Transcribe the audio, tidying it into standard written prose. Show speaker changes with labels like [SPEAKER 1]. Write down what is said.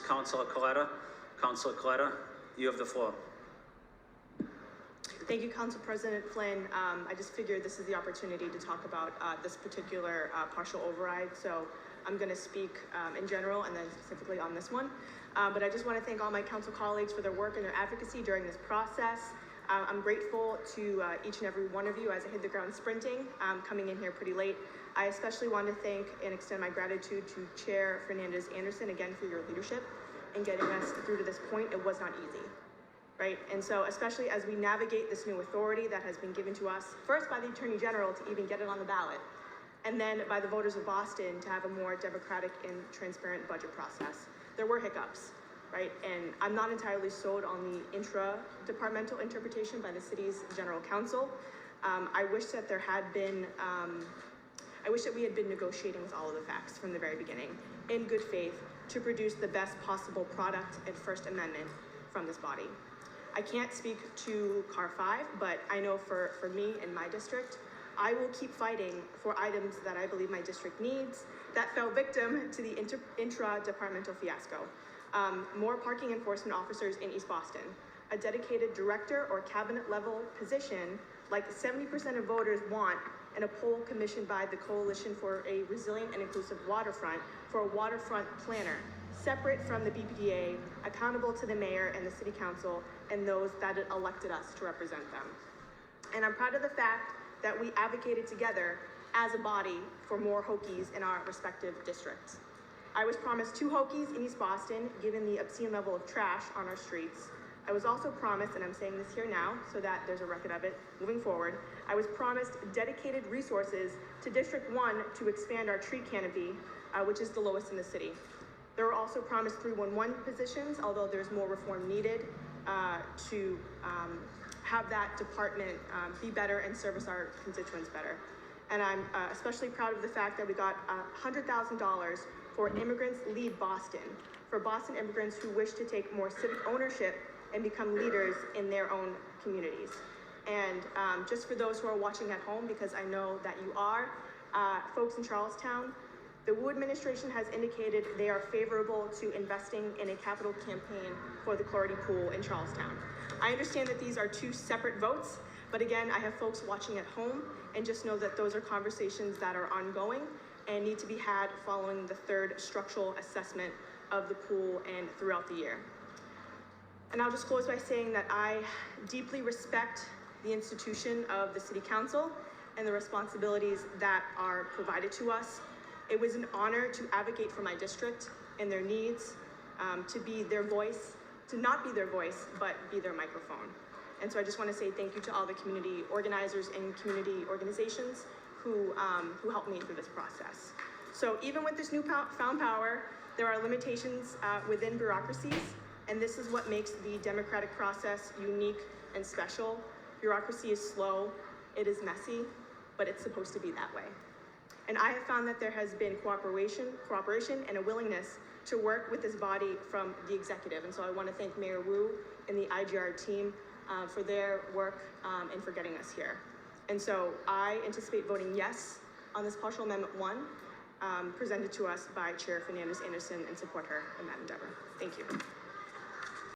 [SPEAKER 1] Councilor Coletta. Councilor Coletta, you have the floor.
[SPEAKER 2] Thank you, Council President Flynn. I just figured this is the opportunity to talk about this particular partial override. So I'm going to speak in general and then specifically on this one. But I just want to thank all my council colleagues for their work and their advocacy during this process. I'm grateful to each and every one of you as I hit the ground sprinting, coming in here pretty late. I especially want to thank and extend my gratitude to Chair Fernandez-Anderson again for your leadership in getting us through to this point. It was not easy. Right? And so especially as we navigate this new authority that has been given to us, first by the Attorney General to even get it on the ballot, and then by the voters of Boston to have a more democratic and transparent budget process. There were hiccups, right? And I'm not entirely sold on the intra-departmental interpretation by the city's general counsel. I wish that there had been, I wish that we had been negotiating with all of the facts from the very beginning in good faith to produce the best possible product and First Amendment from this body. I can't speak to CAR 5, but I know for me in my district, I will keep fighting for items that I believe my district needs that fell victim to the intra-departmental fiasco. More parking enforcement officers in East Boston, a dedicated director or cabinet level position like 70% of voters want in a poll commissioned by the Coalition for a Resilient and Inclusive Waterfront for a waterfront planner, separate from the BPDA, accountable to the mayor and the city council and those that elected us to represent them. And I'm proud of the fact that we advocated together as a body for more Hokies in our respective districts. I was promised 2 Hokies in East Boston, given the obscene level of trash on our streets. I was also promised, and I'm saying this here now so that there's a record of it moving forward, I was promised dedicated resources to District 1 to expand our tree canopy, which is the lowest in the city. There were also promised 311 positions, although there's more reform needed to have that department be better and service our constituents better. And I'm especially proud of the fact that we got $100,000 for Immigrants Lead Boston, for Boston immigrants who wish to take more civic ownership and become leaders in their own communities. And just for those who are watching at home, because I know that you are, folks in Charlestown, the Wu administration has indicated they are favorable to investing in a capital campaign for the Clarity Pool in Charlestown. I understand that these are 2 separate votes, but again, I have folks watching at home, and just know that those are conversations that are ongoing and need to be had following the 3rd structural assessment of the pool and throughout the year. And I'll just close by saying that I deeply respect the institution of the City Council and the responsibilities that are provided to us. It was an honor to advocate for my district and their needs, to be their voice, to not be their voice, but be their microphone. And so I just want to say thank you to all the community organizers and community organizations who helped me through this process. So even with this new found power, there are limitations within bureaucracies, and this is what makes the democratic process unique and special. Bureaucracy is slow, it is messy, but it's supposed to be that way. And I have found that there has been cooperation and a willingness to work with this body from the executive. And so I want to thank Mayor Wu and the IGR team for their work and for getting us here. And so I anticipate voting yes on this partial amendment 1 presented to us by Chair Fernandez-Anderson and support her in that endeavor. Thank you.